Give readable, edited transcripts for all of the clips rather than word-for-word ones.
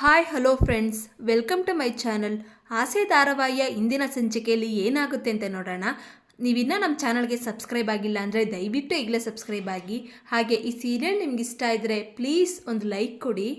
Hi hello friends, welcome to my channel. Aase ಧಾರಾವಾಹಿಯ ಇಂದಿನ ಸಂಚಿಕೆಯಲ್ಲಿ ಏನಾಗುತ್ತೆ ಅಂತ ನೋಡೋಣ. ನೀವಿನ್ನೂ ನಮ್ಮ ಚಾನಲ್ಗೆ ಸಬ್ಸ್ಕ್ರೈಬ್ ಆಗಿಲ್ಲ ಅಂದರೆ ದಯವಿಟ್ಟು ಈಗಲೇ ಸಬ್ಸ್ಕ್ರೈಬ್ ಆಗಿ. ಹಾಗೆ ಈ ಸೀರಿಯಲ್ ನಿಮ್ಗೆ ಇಷ್ಟ ಇದ್ದರೆ ಪ್ಲೀಸ್ ಒಂದು ಲೈಕ್ ಕೊಡಿ.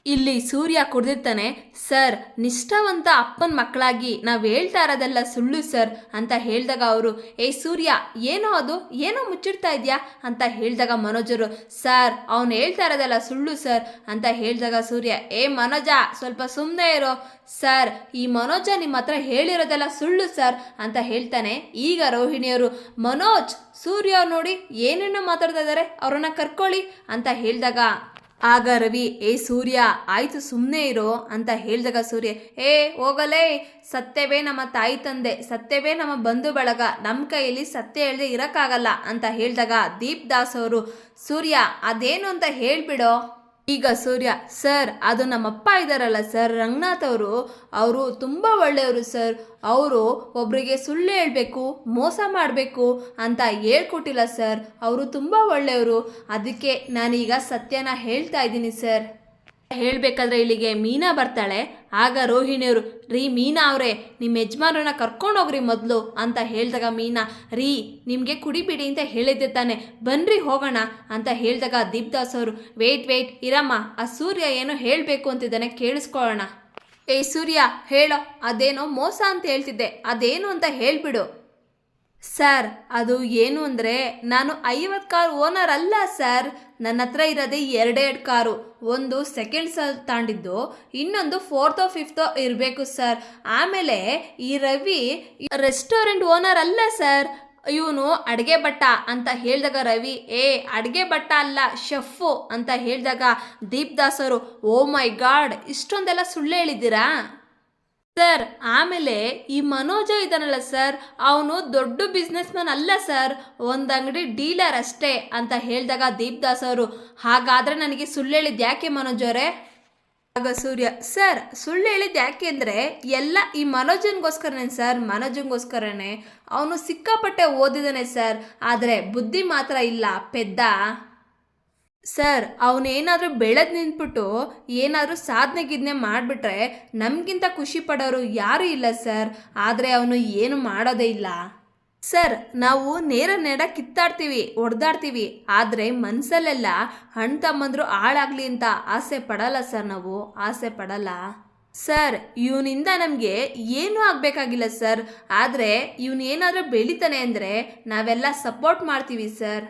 ಇಲ್ಲಿ ಸೂರ್ಯ ಕುಡ್ದಿರ್ತಾನೆ. ಸರ್, ನಿಷ್ಠಾವಂತ ಅಪ್ಪನ ಮಕ್ಕಳಾಗಿ ನಾವು ಹೇಳ್ತಾ ಇರೋದೆಲ್ಲ ಸುಳ್ಳು ಸರ್ ಅಂತ ಹೇಳಿದಾಗ ಅವರು, ಏ ಸೂರ್ಯ, ಏನೋ ಅದು ಏನೋ ಮುಚ್ಚಿಡ್ತಾ ಇದೆಯಾ ಅಂತ ಹೇಳಿದಾಗ ಮನೋಜರು, ಸರ್ ಅವನು ಹೇಳ್ತಾ ಇರೋದೆಲ್ಲ ಸುಳ್ಳು ಸರ್ ಅಂತ ಹೇಳಿದಾಗ ಸೂರ್ಯ, ಏ ಮನೋಜ ಸ್ವಲ್ಪ ಸುಮ್ಮನೆ ಇರೋ ಸರ್, ಈ ಮನೋಜ ನಿಮ್ಮ ಹತ್ರ ಹೇಳಿರೋದೆಲ್ಲ ಸುಳ್ಳು ಸರ್ ಅಂತ ಹೇಳ್ತಾನೆ. ಈಗ ರೋಹಿಣಿಯವರು, ಮನೋಜ್ ಸೂರ್ಯ ಅವ್ರು ನೋಡಿ ಏನೇನೋ ಮಾತಾಡ್ತಾ ಇದ್ದಾರೆ, ಅವ್ರನ್ನ ಕರ್ಕೊಳ್ಳಿ ಅಂತ ಹೇಳಿದಾಗ ಆಗ ರವಿ, ಏ ಸೂರ್ಯ ಆಯಿತು ಸುಮ್ಮನೆ ಇರೋ ಅಂತ ಹೇಳಿದಾಗ ಸೂರ್ಯ, ಏ ಹೋಗಲೇ, ಸತ್ಯವೇ ನಮ್ಮ ತಾಯಿ ತಂದೆ, ಸತ್ಯವೇ ನಮ್ಮ ಬಂಧು ಬಳಗ, ನಮ್ಮ ಕೈಯಲ್ಲಿ ಸತ್ಯ ಹೇಳದೆ ಇರೋಕ್ಕಾಗಲ್ಲ ಅಂತ ಹೇಳಿದಾಗ ದೀಪ್ ದಾಸ್ ಅವರು, ಸೂರ್ಯ ಅದೇನು ಅಂತ ಹೇಳಿಬಿಡೋ. ಈಗ ಸೂರ್ಯ, ಸರ್ ಅದು ನಮ್ಮಪ್ಪ ಇದ್ದಾರಲ್ಲ ಸರ್ ರಂಗನಾಥ್ ಅವರು ತುಂಬ ಒಳ್ಳೆಯವರು ಸರ್. ಅವರು ಒಬ್ಬರಿಗೆ ಸುಳ್ಳು ಹೇಳಬೇಕು, ಮೋಸ ಮಾಡಬೇಕು ಅಂತ ಹೇಳ್ಕೊಟ್ಟಿಲ್ಲ ಸರ್. ಅವರು ತುಂಬ ಒಳ್ಳೆಯವರು. ಅದಕ್ಕೆ ನಾನೀಗ ಸತ್ಯನ ಹೇಳ್ತಾ ಇದ್ದೀನಿ ಸರ್. ಹೇಳಬೇಕಾದ್ರೆ ಇಲ್ಲಿಗೆ ಮೀನಾ ಬರ್ತಾಳೆ. ಆಗ ರೋಹಿಣಿಯವರು, ರೀ ಮೀನಾ ಅವರೇ, ನಿಮ್ಮ ಯಜಮಾನರನ್ನ ಕರ್ಕೊಂಡೋಗ್ರಿ ಮೊದಲು ಅಂತ ಹೇಳಿದಾಗ ಮೀನಾ, ರೀ ನಿಮಗೆ ಕುಡಿಬಿಡಿ ಅಂತ ಹೇಳಿದ್ದೆ ತಾನೆ, ಬನ್ನಿರಿ ಹೋಗೋಣ ಅಂತ ಹೇಳಿದಾಗ ದೀಪ್ ದಾಸ್ ಅವರು, ವೆಯ್ಟ್ ಇರಮ್ಮ, ಆ ಸೂರ್ಯ ಏನೋ ಹೇಳಬೇಕು ಅಂತಿದ್ದಾನೆ, ಕೇಳಿಸ್ಕೊಳ್ಳೋಣ. ಏ ಸೂರ್ಯ ಹೇಳೋ, ಅದೇನೋ ಮೋಸ ಅಂತ ಹೇಳ್ತಿದ್ದೆ, ಅದೇನು ಅಂತ ಹೇಳಿಬಿಡು. ಸರ್ ಅದು ಏನು ಅಂದರೆ, ನಾನು 50 ಕಾರು ಓನರ್ ಅಲ್ಲ ಸರ್. ನನ್ನ ಹತ್ರ ಇರೋದೇ 2 ಕಾರು. ಒಂದು ಸೆಕೆಂಡ್ಸ್ ತಾಂಡಿದ್ದು, ಇನ್ನೊಂದು 4th 5th ಇರಬೇಕು ಸರ್. ಆಮೇಲೆ ಈ ರವಿ ರೆಸ್ಟೋರೆಂಟ್ ಓನರ್ ಅಲ್ಲ ಸರ್, ಇವನು ಅಡುಗೆ ಭಟ್ಟ ಅಂತ ಹೇಳಿದಾಗ ರವಿ, ಏ ಅಡುಗೆ ಭಟ್ಟ ಅಲ್ಲ, ಶೆಫು ಅಂತ ಹೇಳಿದಾಗ ದೀಪ್ ದಾಸ್ ಅವರು, ಓ ಮೈ ಗಾಡ್, ಇಷ್ಟೊಂದೆಲ್ಲ ಸುಳ್ಳು ಹೇಳಿದ್ದೀರಾ ಸರ್. ಆಮೇಲೆ ಈ ಮನೋಜ ಇದ್ದಾನಲ್ಲ ಸರ್, ಅವನು ದೊಡ್ಡ ಬಿಸ್ನೆಸ್ ಮ್ಯಾನ್ ಅಲ್ಲ ಸರ್, ಒಂದು ಅಂಗಡಿ ಡೀಲರ್ ಅಷ್ಟೇ ಅಂತ ಹೇಳಿದಾಗ ದೀಪ್ ದಾಸ್ ಅವರು, ಹಾಗಾದರೆ ನನಗೆ ಸುಳ್ಳು ಹೇಳಿದ್ದು ಯಾಕೆ ಮನೋಜ್ ಅವರೇ? ಆಗ ಸೂರ್ಯ, ಸರ್ ಸುಳ್ಳು ಹೇಳಿದ್ದು ಯಾಕೆ ಅಂದರೆ ಎಲ್ಲ ಈ ಮನೋಜನ್ಗೋಸ್ಕರನೇ ಸರ್, ಮನೋಜನ್ಗೋಸ್ಕರನೇ. ಅವನು ಸಿಕ್ಕಾಪಟ್ಟೆ ಓದಿದ್ದಾನೆ ಸರ್, ಆದರೆ ಬುದ್ಧಿ ಮಾತ್ರ ಇಲ್ಲ ಪೆದ್ದ ಸರ್. ಅವನೇನಾದರೂ ಬೆಳೆದು ನಿಂತ್ಬಿಟ್ಟು ಏನಾದರೂ ಸಾಧನೆ ಮಾಡಿಬಿಟ್ರೆ ನಮಗಿಂತ ಖುಷಿ ಪಡೋರು ಯಾರೂ ಇಲ್ಲ ಸರ್. ಆದರೆ ಅವನು ಏನು ಮಾಡೋದೇ ಇಲ್ಲ ಸರ್. ನಾವು ನೇರ ಕಿತ್ತಾಡ್ತೀವಿ, ಹೊಡೆದಾಡ್ತೀವಿ, ಆದರೆ ಮನಸ್ಸಲ್ಲೆಲ್ಲ ಹಣ್ಣು ತಮ್ಮಂದ್ರು ಹಾಳಾಗಲಿ ಅಂತ ಆಸೆ ಪಡಲ್ಲ ಸರ್, ನಾವು ಆಸೆ ಪಡಲ್ಲ ಸರ್. ಇವನಿಂದ ನಮಗೆ ಏನೂ ಆಗಬೇಕಾಗಿಲ್ಲ ಸರ್, ಆದರೆ ಇವನೇನಾದರೂ ಬೆಳಿತಾನೆ ಅಂದರೆ ನಾವೆಲ್ಲ ಸಪೋರ್ಟ್ ಮಾಡ್ತೀವಿ ಸರ್.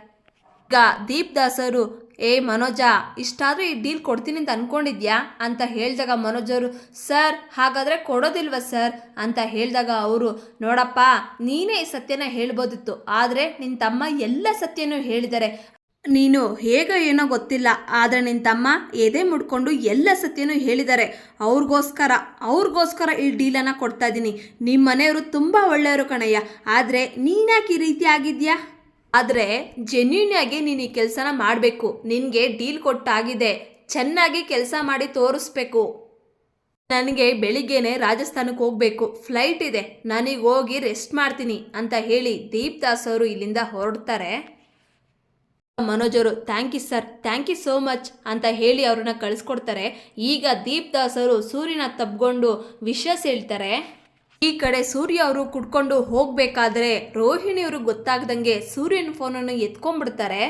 ಈಗ ದೀಪ್ ದಾಸ್ ಅವರು, ಏ ಮನೋಜ, ಇಷ್ಟಾದರೂ ಈ ಡೀಲ್ ಕೊಡ್ತೀನಿ ಅಂತ ಅಂದ್ಕೊಂಡಿದ್ಯಾ ಅಂತ ಹೇಳಿದಾಗ ಮನೋಜವರು, ಸರ್ ಹಾಗಾದರೆ ಕೊಡೋದಿಲ್ವ ಸರ್ ಅಂತ ಹೇಳಿದಾಗ ಅವರು, ನೋಡಪ್ಪ ನೀನೇ ಈ ಸತ್ಯನ ಹೇಳ್ಬೋದಿತ್ತು, ಆದರೆ ನಿನ್ನ ತಮ್ಮ ಎಲ್ಲ ಸತ್ಯನೂ ಹೇಳಿದ್ದಾರೆ. ನೀನು ಹೇಗೋ ಏನೋ ಗೊತ್ತಿಲ್ಲ, ಆದರೆ ನಿನ್ನ ತಮ್ಮ ಎದೆ ಮುಡ್ಕೊಂಡು ಎಲ್ಲ ಸತ್ಯನೂ ಹೇಳಿದ್ದಾರೆ. ಅವ್ರಿಗೋಸ್ಕರ ಈ ಡೀಲನ್ನು ಕೊಡ್ತಾ ಇದ್ದೀನಿ. ನಿಮ್ಮ ಮನೆಯವರು ತುಂಬ ಒಳ್ಳೆಯವರು ಕಣಯ್ಯ, ಆದರೆ ನೀನ್ಯಾಕೆ ಈ ರೀತಿ ಆಗಿದ್ಯಾ? ಆದರೆ ಜೆನ್ಯೂನಾಗಿ ನೀನು ಈ ಕೆಲಸನ ಮಾಡಬೇಕು. ನಿನಗೆ ಡೀಲ್ ಕೊಟ್ಟಾಗಿದೆ, ಚೆನ್ನಾಗಿ ಕೆಲಸ ಮಾಡಿ ತೋರಿಸ್ಬೇಕು. ನನಗೆ ಬೆಳಿಗ್ಗೆನೆ ರಾಜಸ್ಥಾನಕ್ಕೆ ಹೋಗಬೇಕು, ಫ್ಲೈಟ್ ಇದೆ, ನನಗೆ ಹೋಗಿ ರೆಸ್ಟ್ ಮಾಡ್ತೀನಿ ಅಂತ ಹೇಳಿ ದೀಪ್ ದಾಸ್ ಅವರು ಇಲ್ಲಿಂದ ಹೊರಡ್ತಾರೆ. ಮನೋಜ್ ಅವರು, thank you sir, thank you so much ಅಂತ ಹೇಳಿ ಅವ್ರನ್ನ ಕಳಿಸ್ಕೊಡ್ತಾರೆ. ಈಗ ದೀಪ್ ದಾಸ್ ಅವರು ಸೂರ್ಯನ ತಬ್ಕೊಂಡು ವಿಷಸ್ ಹೇಳ್ತಾರೆ. ಈ ಕಡೆ ಸೂರ್ಯ ಅವರು ಕುಡ್ಕೊಂಡು ಹೋಗಬೇಕಾದ್ರೆ ರೋಹಿಣಿಯವರು ಗೊತ್ತಾಗ್ದಂಗೆ ಸೂರ್ಯನ ಫೋನನ್ನು ಎತ್ಕೊಂಡ್ಬಿಡ್ತಾರೆ.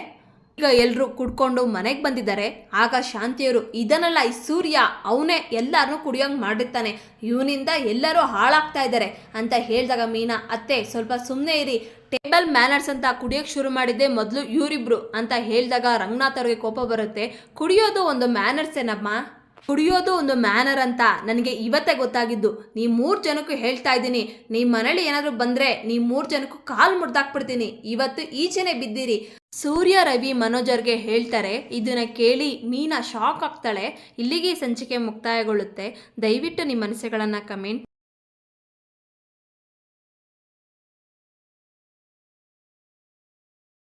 ಈಗ ಎಲ್ಲರೂ ಕುಡ್ಕೊಂಡು ಮನೆಗೆ ಬಂದಿದ್ದಾರೆ. ಆಗ ಶಾಂತಿಯವರು, ಇದನ್ನೆಲ್ಲ ಈ ಸೂರ್ಯ ಅವನೇ ಎಲ್ಲರನ್ನೂ ಕುಡಿಯೋಂಗೆ ಮಾಡಿರ್ತಾನೆ, ಇವನಿಂದ ಎಲ್ಲರೂ ಹಾಳಾಗ್ತಾ ಇದ್ದಾರೆ ಅಂತ ಹೇಳಿದಾಗ ಮೀನಾ, ಅತ್ತೆ ಸ್ವಲ್ಪ ಸುಮ್ಮನೆ ಇರಿ, ಟೇಬಲ್ ಮ್ಯಾನರ್ಸ್ ಅಂತ ಕುಡಿಯೋಕ್ಕೆ ಶುರು ಮಾಡಿದ್ದೆ ಮೊದಲು ಇವರಿಬ್ರು ಅಂತ ಹೇಳಿದಾಗ ರಂಗನಾಥ್ ಅವ್ರಿಗೆ ಕೋಪ ಬರುತ್ತೆ. ಕುಡಿಯೋದು ಒಂದು ಮ್ಯಾನರ್ಸ್ ಏನಮ್ಮ, ಕುಡಿಯೋದು ಒಂದು ಮ್ಯಾನರ್ ಅಂತ ನನಗೆ ಇವತ್ತೇ ಗೊತ್ತಾಗಿದ್ದು. ನೀ 3 ಜನಕ್ಕೂ ಹೇಳ್ತಾ ಇದ್ದೀನಿ, ನಿಮ್ಮ ಮನೇಲಿ ಏನಾದರೂ ಬಂದರೆ ನೀ 3 ಜನಕ್ಕೂ ಕಾಲು ಮುರಿದಾಕ್ಬಿಡ್ತೀನಿ. ಇವತ್ತು ಈಚೆನೆ ಬಿದ್ದಿರಿ. ಸೂರ್ಯ ರವಿ ಮನೋಜ್ ಅವ್ರಿಗೆ ಹೇಳ್ತಾರೆ. ಇದನ್ನು ಕೇಳಿ ಮೀನಾ ಶಾಕ್ ಆಗ್ತಾಳೆ. ಇಲ್ಲಿಗೆ ಸಂಚಿಕೆ ಮುಕ್ತಾಯಗೊಳ್ಳುತ್ತೆ. ದಯವಿಟ್ಟು ನಿಮ್ಮ ಅನಿಸಿಕೆಗಳನ್ನು ಕಮೆಂಟ್